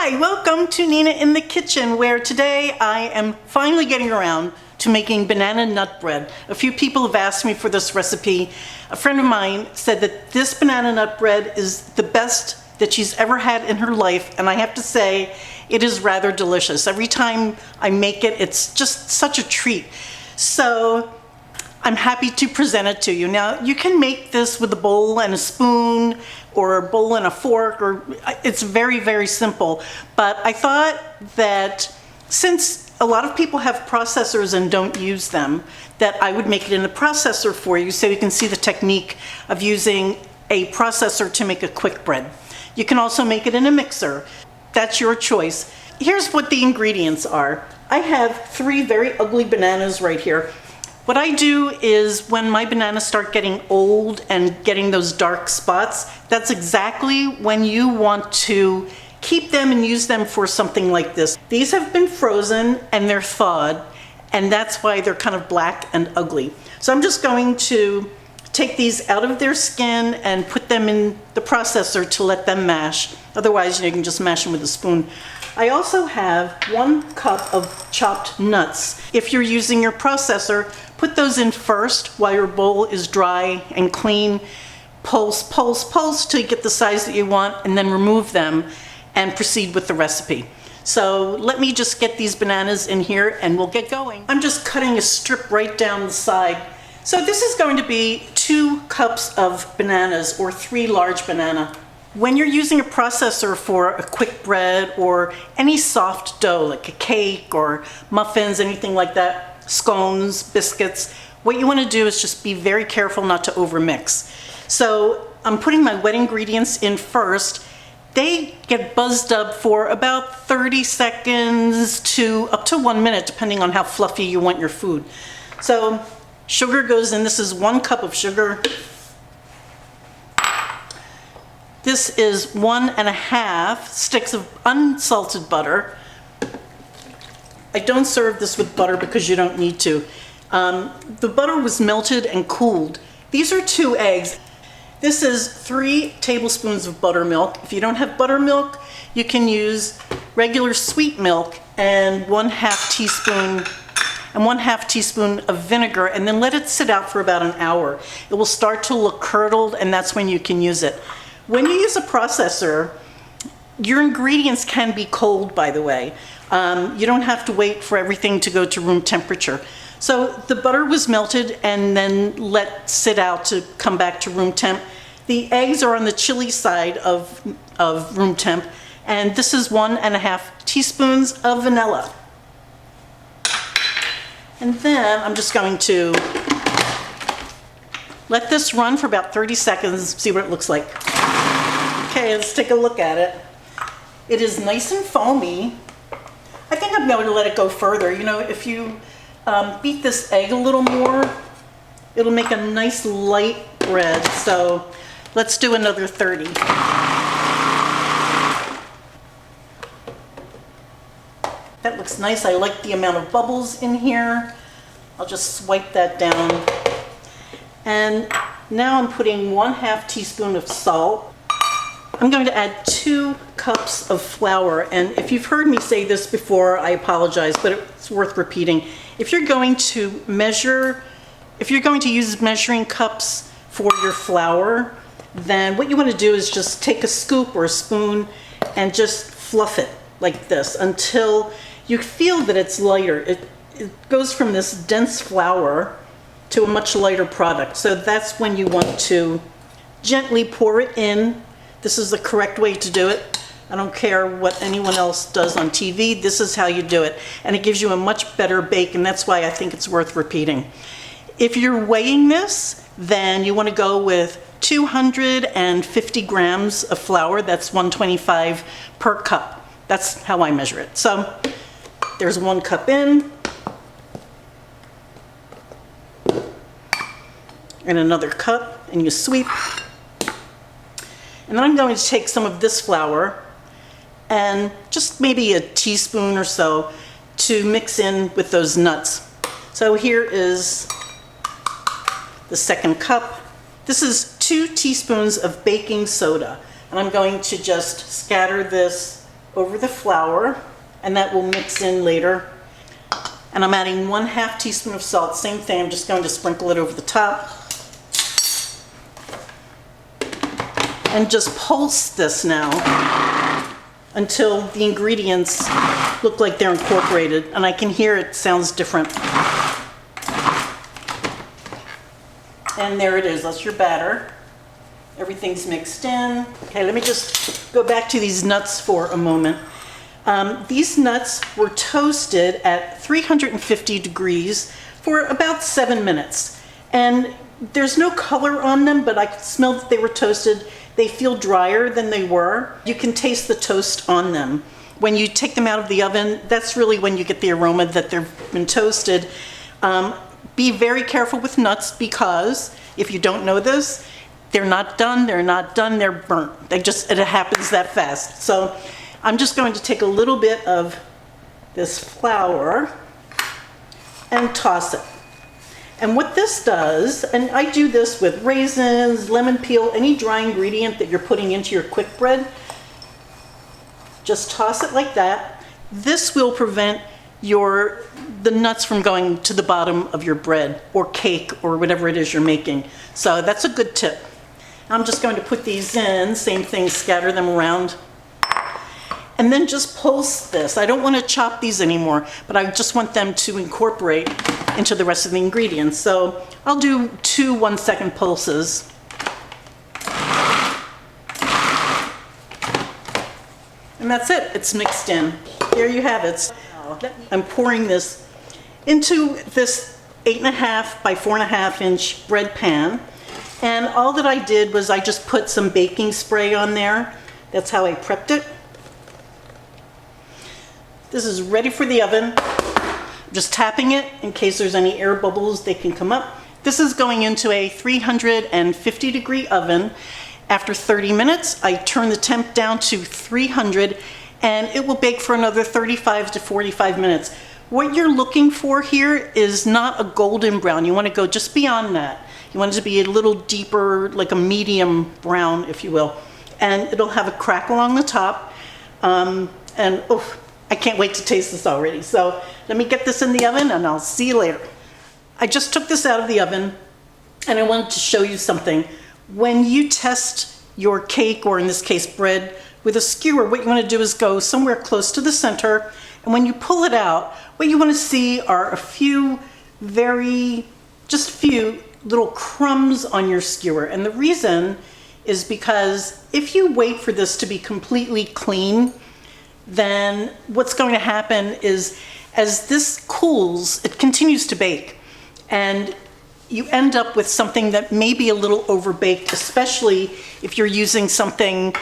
Hi, welcome to Nina in the Kitchen, where today I am finally getting around to making banana nut bread. A few people have asked me for this recipe. A friend of mine said that this banana nut bread is the best that she's ever had in her life, and I have to say it is rather delicious. Every time I make it, it's just such a treat. So I'm happy to present it to you. Now, you can make this with a bowl and a spoon, or a bowl and a fork, or it's very, very simple. But I thought that since a lot of people have processors and don't use them, that I would make it in a processor for you so you can see the technique of using a processor to make a quick bread. You can also make it in a mixer. That's your choice. Here's what the ingredients are. I have 3 very ugly bananas right here. What I do is when my bananas start getting old and getting those dark spots, that's exactly when you want to keep them and use them for something like this. These have been frozen and they're thawed, and that's why they're kind of black and ugly. So I'm just going to take these out of their skin and put them in the processor to let them mash. Otherwise, you can just mash them with a spoon. I also have 1 cup of chopped nuts. If you're using your processor, put those in first while your bowl is dry and clean. Pulse, pulse, pulse till you get the size that you want, and then remove them and proceed with the recipe. So let me just get these bananas in here and we'll get going. I'm just cutting a strip right down the side. So this is going to be 2 cups of bananas, or 3 large banana. When you're using a processor for a quick bread or any soft dough, like a cake or muffins, anything like that, scones, biscuits, what you want to do is just be very careful not to overmix. So I'm putting my wet ingredients in first. They get buzzed up for about 30 seconds to up to 1 minute, depending on how fluffy you want your food. So sugar goes in. This is 1 cup of sugar. This is 1½ sticks of unsalted butter. I don't serve this with butter because you don't need to. The butter was melted and cooled. These are 2 eggs. This is 3 tablespoons of buttermilk. If you don't have buttermilk, you can use regular sweet milk and 1/2 teaspoon of vinegar, and then let it sit out for about an hour. It will start to look curdled, and that's when you can use it. When you use a processor, your ingredients can be cold, by the way. You don't have to wait for everything to go to room temperature. So the butter was melted and then let sit out to come back to room temp. The eggs are on the chilly side of room temp, and this is 1½ teaspoons of vanilla. And then I'm just going to let this run for about 30 seconds, see what it looks like. Okay, let's take a look at it. It is nice and foamy. I think I'm going to let it go further. You know, if you beat this egg a little more, it'll make a nice light bread. So let's do another 30. That looks nice. I like the amount of bubbles in here. I'll just swipe that down. And now I'm putting 1/2 teaspoon of salt. I'm going to add 2 cups of flour, and if you've heard me say this before, I apologize, but it's worth repeating. If you're going to use measuring cups for your flour, then what you want to do is just take a scoop or a spoon and just fluff it like this until you feel that it's lighter. It goes from this dense flour to a much lighter product. So that's when you want to gently pour it in. This is the correct way to do it. I don't care what anyone else does on TV. This is how you do it. And it gives you a much better bake, and that's why I think it's worth repeating. If you're weighing this, then you want to go with 250 grams of flour. That's 125 per cup. That's how I measure it. So there's 1 cup in. And another cup, and you sweep. And then I'm going to take some of this flour and just maybe a teaspoon or so to mix in with those nuts. So here is the 2nd cup. This is 2 teaspoons of baking soda, and I'm going to just scatter this over the flour, and that will mix in later. And I'm adding 1/2 teaspoon of salt. Same thing, I'm just going to sprinkle it over the top. And just pulse this now until the ingredients look like they're incorporated. And I can hear it sounds different. And there it is, that's your batter. Everything's mixed in. Okay, let me just go back to these nuts for a moment. These nuts were toasted at 350 degrees for about 7 minutes. And there's no color on them, but I could smell that they were toasted. They feel drier than they were. You can taste the toast on them. When you take them out of the oven, that's really when you get the aroma that they've been toasted. Be very careful with nuts, because if you don't know this, they're not done, they're burnt. It happens that fast. So I'm just going to take a little bit of this flour and toss it. And what this does, and I do this with raisins, lemon peel, any dry ingredient that you're putting into your quick bread, just toss it like that. This will prevent the nuts from going to the bottom of your bread or cake or whatever it is you're making. So that's a good tip. I'm just going to put these in, same thing, scatter them around. And then just pulse this. I don't want to chop these anymore, but I just want them to incorporate into the rest of the ingredients. So I'll do 2 1-second pulses. And that's it, it's mixed in. There you have it. I'm pouring this into this 8.5 by 4.5 inch bread pan. And all that I did was I just put some baking spray on there. That's how I prepped it. This is ready for the oven. I'm just tapping it in case there's any air bubbles, they can come up. This is going into a 350 degree oven. After 30 minutes, I turn the temp down to 300, and it will bake for another 35 to 45 minutes. What you're looking for here is not a golden brown. You want to go just beyond that. You want it to be a little deeper, like a medium brown, if you will. And it'll have a crackle on the top. I can't wait to taste this already. So let me get this in the oven and I'll see you later. I just took this out of the oven and I wanted to show you something. When you test your cake, or in this case bread, with a skewer, what you want to do is go somewhere close to the center, and when you pull it out, what you want to see are a few little crumbs on your skewer. And the reason is because if you wait for this to be completely clean, then what's going to happen is as this cools, it continues to bake. And you end up with something that may be a little overbaked, especially if you're using something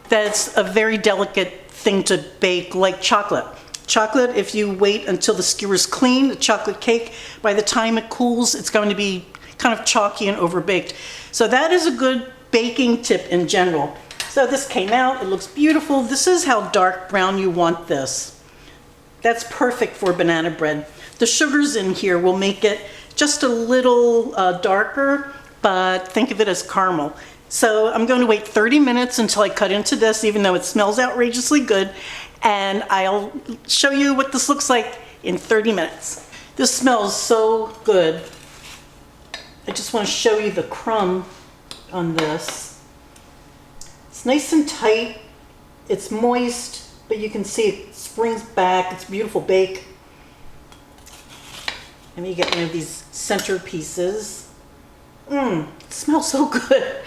that's a very delicate thing to bake, like chocolate. Chocolate, if you wait until the skewer's clean, the chocolate cake, by the time it cools, it's going to be kind of chalky and overbaked. So that is a good baking tip in general. So this came out, it looks beautiful. This is how dark brown you want this. That's perfect for banana bread. The sugars in here will make it just a little darker, but think of it as caramel. So I'm going to wait 30 minutes until I cut into this, even though it smells outrageously good, and I'll show you what this looks like in 30 minutes. This smells so good. I just want to show you the crumb on this. It's nice and tight, it's moist, but you can see it springs back, it's a beautiful bake. Let me get one of these center pieces. It smells so good.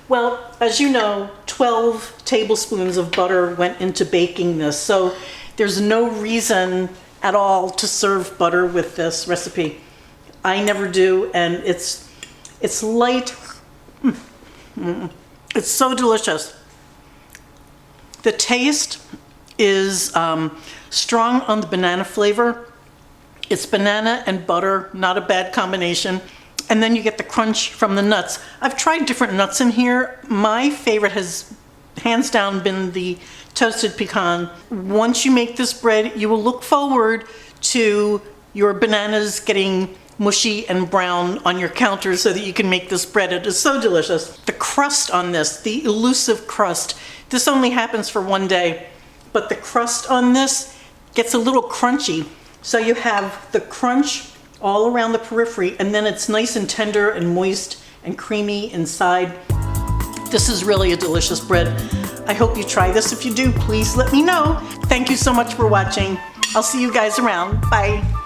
Well, as you know, 12 tablespoons of butter went into baking this, so there's no reason at all to serve butter with this recipe. I never do, and it's light. It's so delicious. The taste is strong on the banana flavor. It's banana and butter, not a bad combination. And then you get the crunch from the nuts. I've tried different nuts in here. My favorite has hands down been the toasted pecan. Once you make this bread, you will look forward to your bananas getting mushy and brown on your counter so that you can make this bread. It is so delicious. The crust on this, the elusive crust, this only happens for one day, but the crust on this gets a little crunchy. So you have the crunch all around the periphery, and then it's nice and tender and moist and creamy inside. This is really a delicious bread. I hope you try this. If you do, please let me know. Thank you so much for watching. I'll see you guys around. Bye.